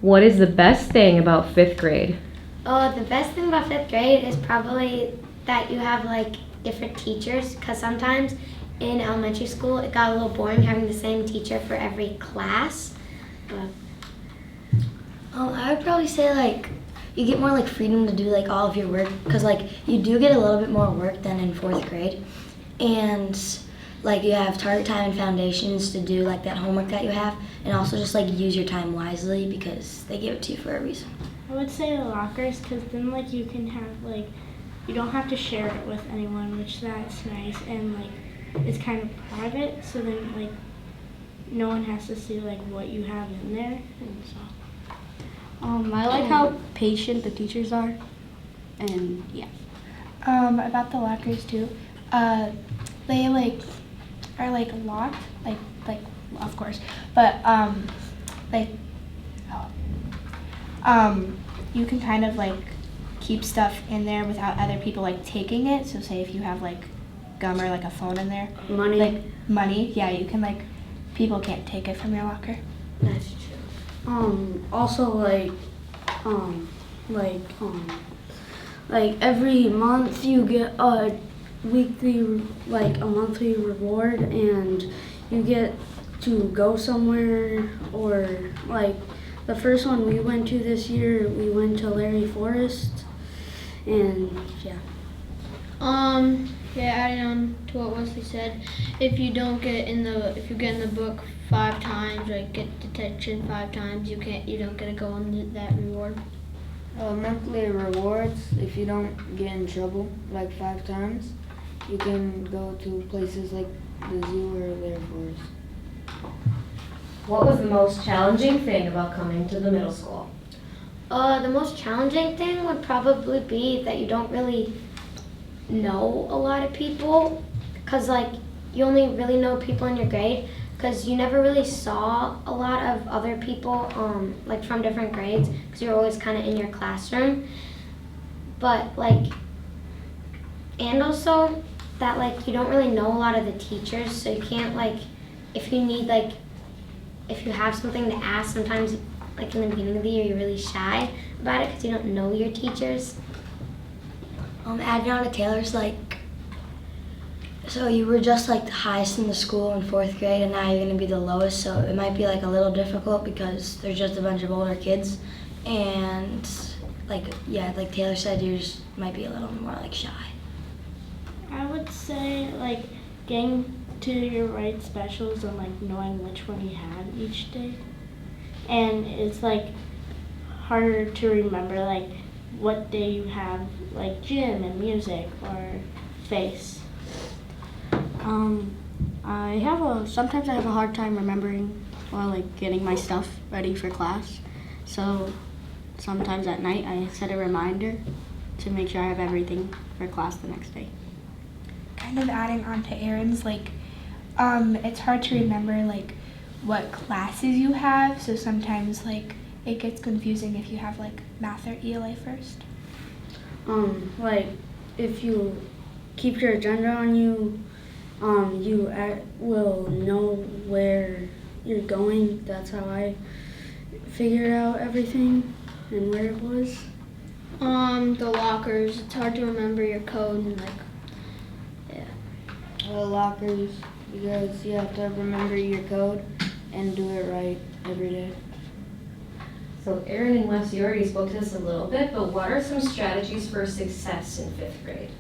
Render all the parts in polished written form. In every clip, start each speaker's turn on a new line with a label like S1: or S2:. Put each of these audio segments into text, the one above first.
S1: What is the best thing about 5th grade?
S2: The best thing about 5th grade is probably that you have like different teachers, because sometimes in elementary school it got a little boring having the same teacher for every class.
S3: I would probably say like you get more like freedom to do like all of your work, because like you do get a little bit more work than in 4th grade, and like you have target time and foundations to do like that homework that you have, and also just like use your time wisely because they give it to you for a reason.
S4: I would say the lockers, because then like you can have like, you don't have to share it with anyone, which that's nice, and like it's kind of private, so then like no one has to see like what you have in there, and so.
S5: I like how patient the teachers are, and yeah.
S6: About the lockers too, they like are like locked, like of course, but like you can kind of like keep stuff in there without other people like taking it. So say if you have like gum or like a phone in there,
S5: Money.
S6: like money, yeah, you can like, people can't take it from your locker.
S3: That's true.
S5: Also like every month you get a weekly, like a monthly reward, and you get to go somewhere, or like the first one we went to this year, we went to Larry Forest, and yeah.
S7: Yeah, adding on to what Wesley said, if you get in the book 5 times, like get detention 5 times, you don't get to go on that reward.
S8: Monthly rewards, if you don't get in trouble like 5 times, you can go to places like the zoo or Larry Forest.
S1: What was the most challenging thing about coming to the middle school?
S2: The most challenging thing would probably be that you don't really know a lot of people, because like you only really know people in your grade, because you never really saw a lot of other people like from different grades, because you're always kind of in your classroom. But like, and also that like you don't really know a lot of the teachers, so you can't like, if you have something to ask, sometimes like in the beginning of the year you're really shy about it because you don't know your teachers.
S3: Adriana Taylor's like, so you were just like the highest in the school in 4th grade, and now you're gonna be the lowest, so it might be like a little difficult because there's just a bunch of older kids, and like, yeah, like Taylor said, you just might be a little more like shy.
S4: I would say like getting to your right specials and like knowing which one you had each day, and it's like harder to remember like what day you have like gym and music or face.
S5: Sometimes I have a hard time remembering or like getting my stuff ready for class. So sometimes at night I set a reminder to make sure I have everything for class the next day.
S6: Kind of adding on to Aaron's, like it's hard to remember like what classes you have, so sometimes like it gets confusing if you have like math or ELA first.
S5: Like if you keep your agenda on you, you will know where you're going. That's how I figured out everything and where it was.
S7: The lockers, it's hard to remember your code and like, yeah.
S8: Lockers, because you have to remember your code and do it right every day.
S1: So Aaron and Wes, you already spoke to this a little bit, but what are some strategies for success in 5th grade?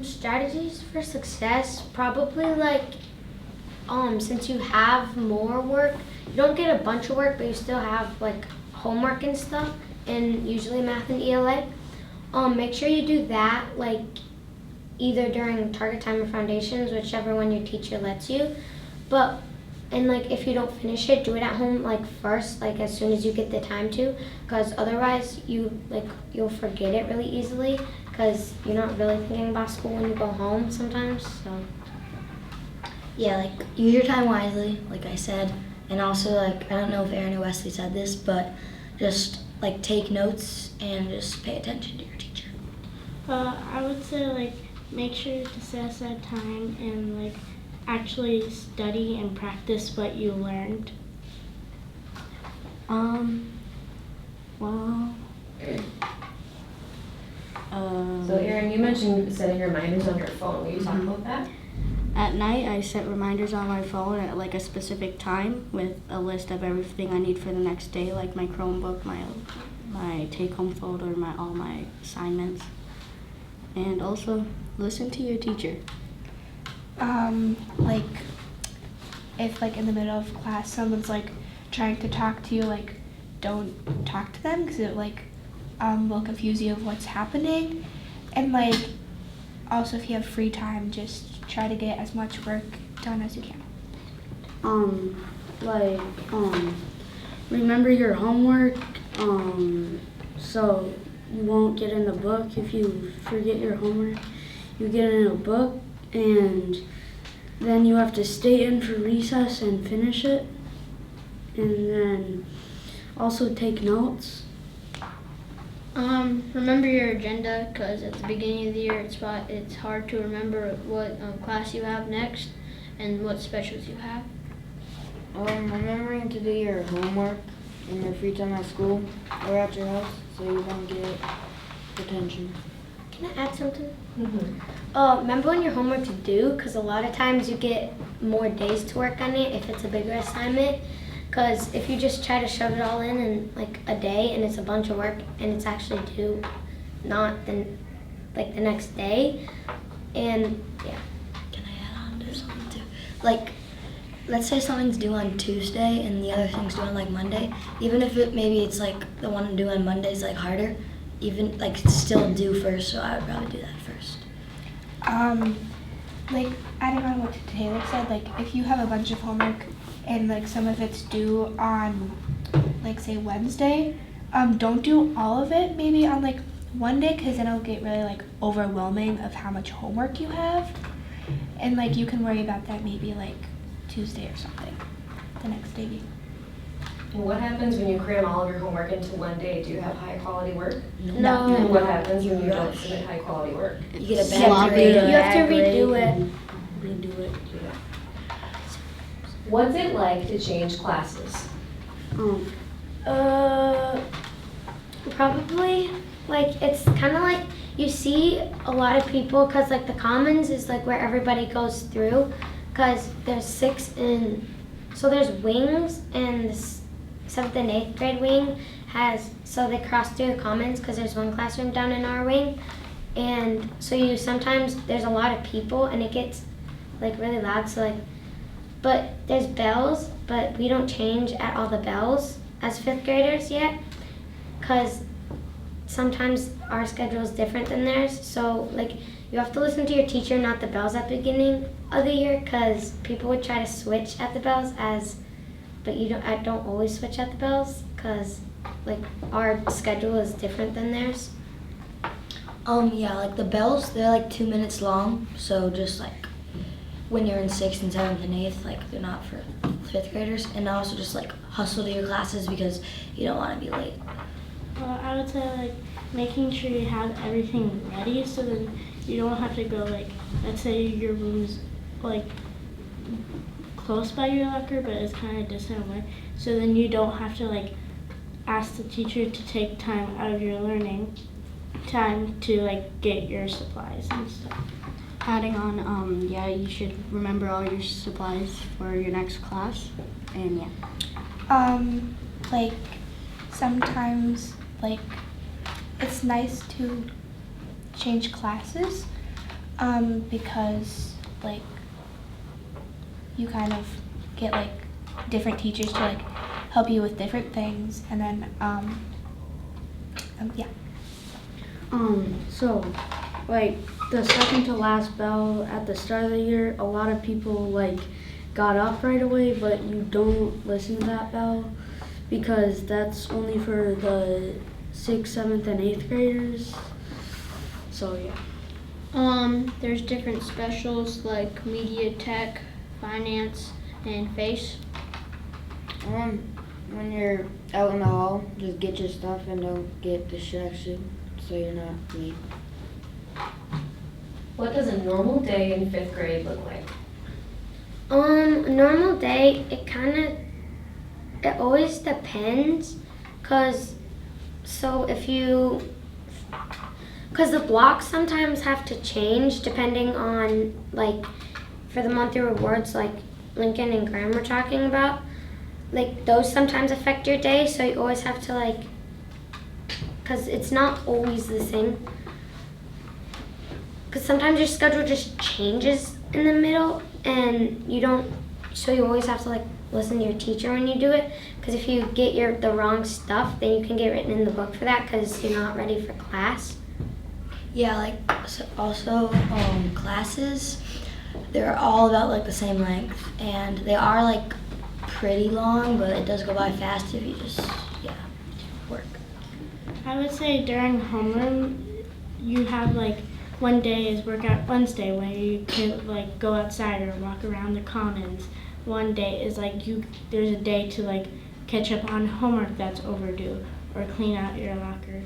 S2: Strategies for success, probably like, since you have more work, you don't get a bunch of work, but you still have like homework and stuff, and usually math and ELA. Make sure you do that like either during target time or foundations, whichever one your teacher lets you. And like if you don't finish it, do it at home like first, like as soon as you get the time to, because otherwise you'll forget it really easily, because you're not really thinking about school when you go home sometimes. So
S3: Yeah, like use your time wisely, like I said, and also like, I don't know if Aaron or Wesley said this, but just like take notes and just pay attention to your teacher.
S4: I would say like make sure to set aside time and like actually study and practice what you learned.
S5: Well.
S1: So Erin, you mentioned setting reminders on your phone. Will you talk about that?
S5: At night, I set reminders on my phone at like a specific time with a list of everything I need for the next day, like my Chromebook, my take-home folder, all my assignments, and also listen to your teacher.
S6: Like if like in the middle of class someone's like trying to talk to you, like don't talk to them because it like will confuse you of what's happening. And like also if you have free time, just try to get as much work done as you can.
S5: Remember your homework, so you won't get in the book. If you forget your homework, you get it in a book, and then you have to stay in for recess and finish it, and then also take notes.
S7: Remember your agenda, because at the beginning of the year it's hard to remember what class you have next and what specials you have.
S8: Remembering to do your homework in your free time at school or at your house so you don't get detention.
S2: Can I add something?
S1: Mm-hmm.
S2: Remember when your homework's due, because a lot of times you get more days to work on it if it's a bigger assignment. Because if you just try to shove it all in like a day and it's a bunch of work and it's actually due not the next day, and yeah.
S3: Can I add on to something too? Like, let's say something's due on Tuesday and the other thing's due on like Monday. Even if maybe it's like the one due on Monday is like harder, even like it's still due first. So I would probably do that first.
S6: Like adding on what Taylor said, like if you have a bunch of homework and like some of it's due on like say Wednesday, don't do all of it maybe on like one day, because then it'll get really like overwhelming of how much homework you have, and like you can worry about that maybe like Tuesday or something the next day.
S1: And what happens when you cram all of your homework into one day? Do you have high quality work?
S2: No.
S1: And what happens when you don't submit high quality work?
S3: You get a bad grade.
S2: You have to redo it.
S5: Redo it.
S1: What's it like to change classes?
S2: Probably, like, it's kind of like you see a lot of people, because like the commons is like where everybody goes through, because there's 6 in, so there's wings, and the 7th and 8th grade wing so they cross through the commons because there's one classroom down in our wing, and so sometimes there's a lot of people and it gets like really loud, so like, but there's bells, but we don't change at all the bells as 5th graders yet, because sometimes our schedule is different than theirs. So like you have to listen to your teacher, not the bells at the beginning of the year, because people would try to switch at the bells but I don't always switch at the bells, because like our schedule is different than theirs.
S3: Yeah, like the bells, they're like 2 minutes long, so just like when you're in 6th and 7th and 8th, like they're not for 5th graders, and also just like hustle to your classes because you don't want to be late.
S4: Well, I would say like making sure you have everything ready, so then you don't have to go like, let's say your room's like close by your locker, but it's kind of distant away, so then you don't have to like ask the teacher to take time out of your learning time to like get your supplies and stuff.
S5: Adding on, yeah, you should remember all your supplies for your next class, and yeah.
S6: Like sometimes like it's nice to change classes, because like you kind of get like different teachers to like help you with different things, and then yeah.
S5: So, like, the second to last bell at the start of the year, a lot of people, like, got up right away, but you don't listen to that bell because that's only for the 6th, 7th, and 8th graders. So, yeah.
S7: There's different specials like media tech, finance, and face.
S8: When you're out in the hall, just get your stuff and don't get distracted so you're not late.
S1: What does a normal day in 5th grade look like?
S2: A normal day, it kind of it always depends, cause cause the blocks sometimes have to change depending on like for the monthly rewards like Lincoln and Graham were talking about. Like those sometimes affect your day, so you always have to like, cause it's not always the same. Cause sometimes your schedule just changes in the middle, and so you always have to like listen to your teacher when you do it. Cause if you get the wrong stuff, then you can get written in the book for that, cause you're not ready for class.
S3: Yeah, like also classes, they're all about like the same length, and they are like pretty long, but it does go by fast if you just work.
S4: I would say during homeroom, you have like one day is workout Wednesday where you can like go outside or walk around the commons. One day is like there's a day to like catch up on homework that's overdue or clean out your locker.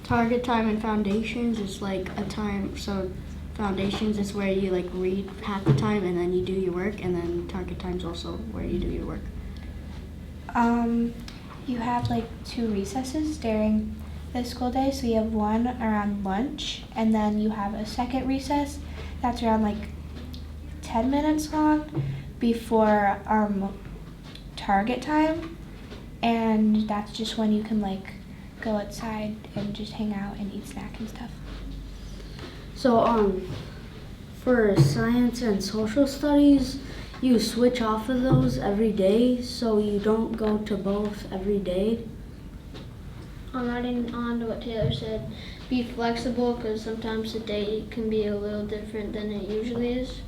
S5: Target time and foundations is like a time, so foundations is where you like read half the time and then you do your work, and then target time's also where you do your work.
S6: You have like 2 recesses during the school day. So you have one around lunch, and then you have a second recess that's around like 10 minutes long before target time, and that's just when you can like go outside and just hang out and eat snack and stuff.
S5: So for science and social studies, you switch off of those every day, so you don't go to both every day.
S7: Adding on to what Taylor said, be flexible because sometimes the day can be a little different than it usually is.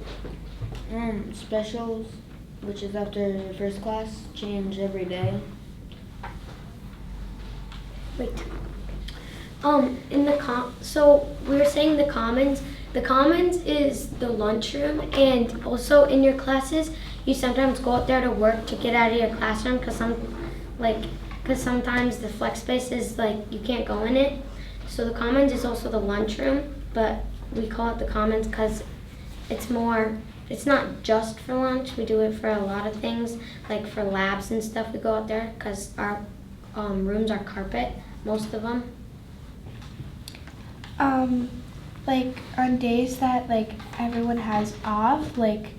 S8: Specials, which is after the first class, change every day.
S2: Wait. So we were saying the commons. The commons is the lunchroom, and also in your classes, you sometimes go out there to work to get out of your classroom because sometimes the flex space is like you can't go in it. So the commons is also the lunchroom, but we call it the commons because it's not just for lunch. We do it for a lot of things, like for labs and stuff. We go out there because our rooms are carpet, most of them.
S6: Like on days that like everyone has off, like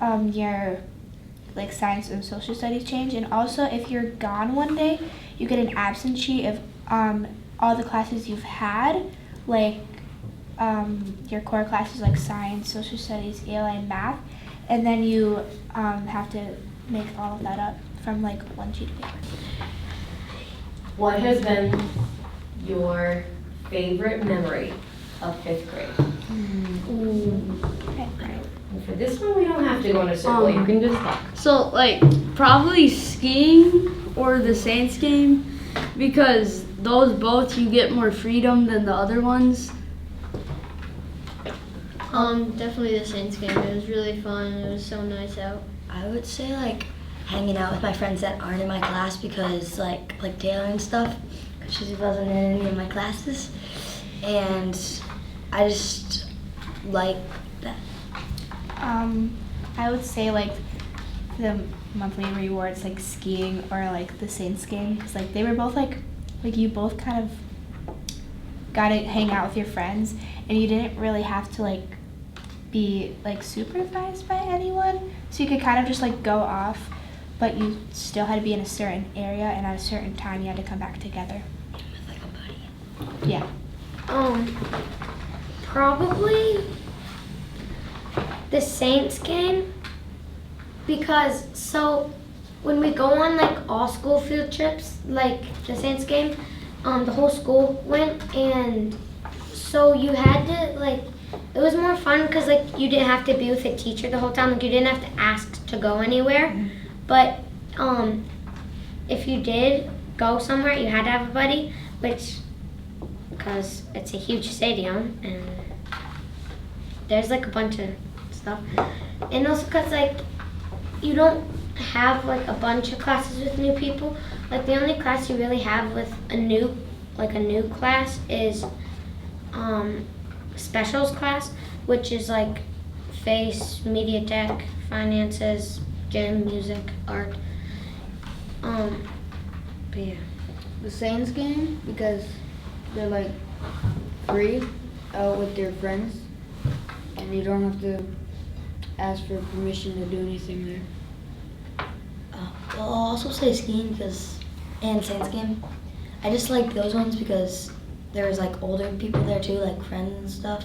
S6: your like science and social studies change, and also if you're gone one day, you get an absence sheet of all the classes you've had, like your core classes like science, social studies, ELA, and math, and then you have to make all of that up from like one sheet of paper.
S9: What has been your favorite memory of 5th grade?
S6: Okay, right.
S9: And for this one, we don't have to go in a circle. You can just talk.
S5: So like probably skiing or the Saints game, because those both you get more freedom than the other ones.
S7: Definitely the Saints game. It was really fun. It was so nice out.
S3: I would say like hanging out with my friends that aren't in my class, because like Taylor and stuff, because she wasn't in any of my classes, and I just like that.
S6: I would say like the monthly rewards like skiing or like the Saints game, because like they were both like you both kind of got to hang out with your friends, and you didn't really have to like be like supervised by anyone, so you could kind of just like go off, but you still had to be in a certain area, and at a certain time you had to come back together.
S3: With like a buddy.
S6: Yeah.
S2: Probably the Saints game, because so when we go on like all school field trips, like the Saints game, the whole school went, and so you had to like, it was more fun because like you didn't have to be with a teacher the whole time, like you didn't have to ask to go anywhere. But if you did go somewhere, you had to have a buddy, which because it's a huge stadium and there's like a bunch of stuff, and also because like you don't have like a bunch of classes with new people. Like the only class you really have with a new class is specials class, which is like face, media tech, finances, gym, music, art. But yeah.
S8: The Saints game, because they're like free out with their friends, and you don't have to ask for permission to do anything there.
S3: Well, I'll also say skiing and Saints game. I just like those ones because there was like older people there too, like friends and stuff,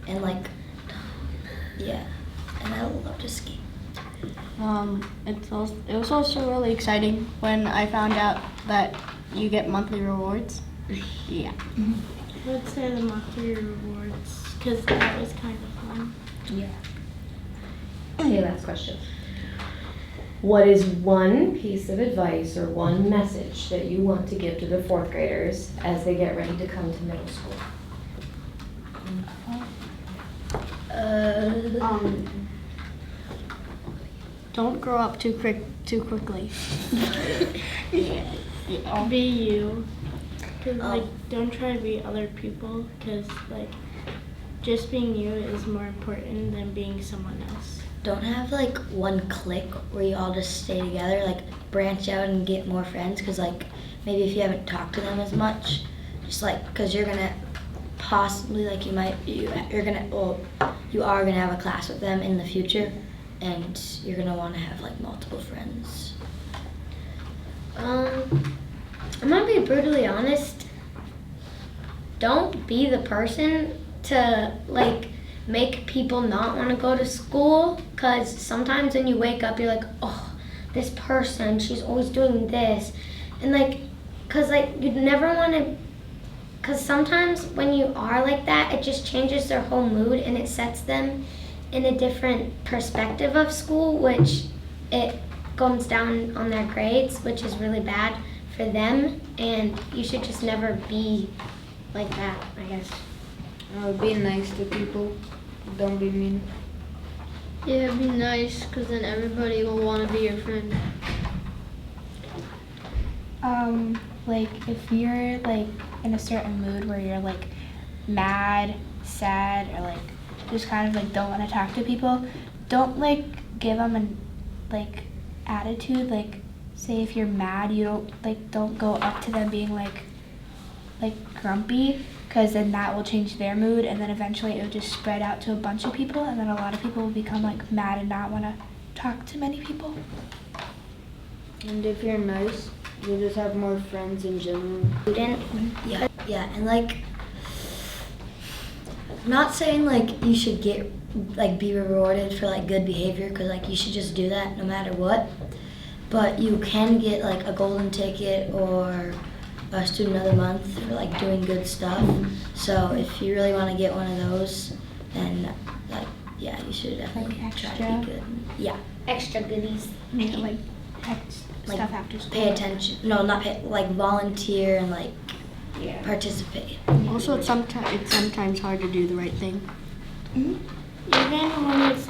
S3: and like yeah, and I love to ski.
S4: It was also really exciting when I found out that you get monthly rewards. Yeah. I would say the monthly rewards, because that was kind of fun.
S9: Okay, last question. What is one piece of advice or one message that you want to give to the fourth graders as they get ready to come to middle school?
S4: Don't grow up too quickly. Be you. Cause don't try to be other people. Cause just being you is more important than being someone else.
S3: Don't have like one clique where you all just stay together. Like branch out and get more friends. Cause maybe if you haven't talked to them as much, just cause you're gonna possibly you are gonna have a class with them in the future, and you're gonna want to have multiple friends.
S2: I'm gonna be brutally honest. Don't be the person to make people not want to go to school, because sometimes when you wake up you're like, oh, this person, she's always doing this, and because you'd never want to, because sometimes when you are like that, it just changes their whole mood and it sets them in a different perspective of school, which it comes down on their grades, which is really bad for them, and you should just never be like that, I guess.
S8: Be nice to people. Don't be mean.
S7: Yeah, be nice, because then everybody will want to be your friend.
S6: If you're in a certain mood where you're mad, sad, or just kind of don't want to talk to people, don't give them an attitude. Say if you're mad, you don't go up to them being grumpy, because then that will change their mood, and then eventually it will just spread out to a bunch of people, and then a lot of people will become mad and not want to talk to many people.
S8: And if you're nice, you'll just have more friends in general.
S3: Yeah, and I'm not saying you should get be rewarded for good behavior, because you should just do that no matter what. But you can get a golden ticket or a student of the month for doing good stuff. So if you really want to get one of those, then you should definitely try to be good. Yeah.
S2: Extra goodies.
S6: Stuff after school.
S3: Pay attention. No, not pay, volunteer and participate.
S4: Also, it's sometimes hard to do the right thing.
S6: Mm-hmm.
S4: Even when it's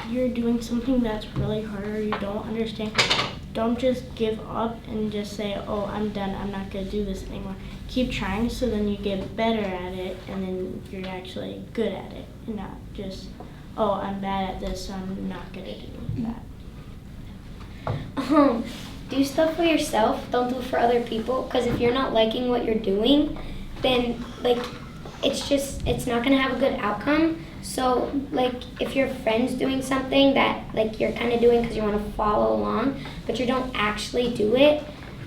S4: you're doing something that's really hard or you don't understand, don't just give up and just say, oh, I'm done, I'm not going to do this anymore. Keep trying, so then you get better at it, and then you're actually good at it, and not just, oh, I'm bad at this, so I'm not going to do that.
S2: Do stuff for yourself, don't do it for other people, because if you're not liking what you're doing, then it's not going to have a good outcome. So if your friend's doing something that you're kind of doing because you want to follow along, but you don't actually do it,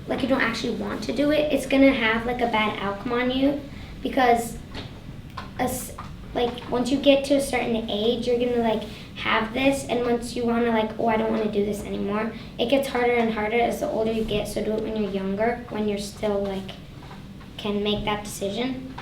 S2: you don't actually want to do it, it's going to have a bad outcome on you, because once you get to a certain age, you're going to have this, and once you want to oh, I don't want to do this anymore, it gets harder and harder as the older you get. So do it when you're younger, when you're still can make that decision.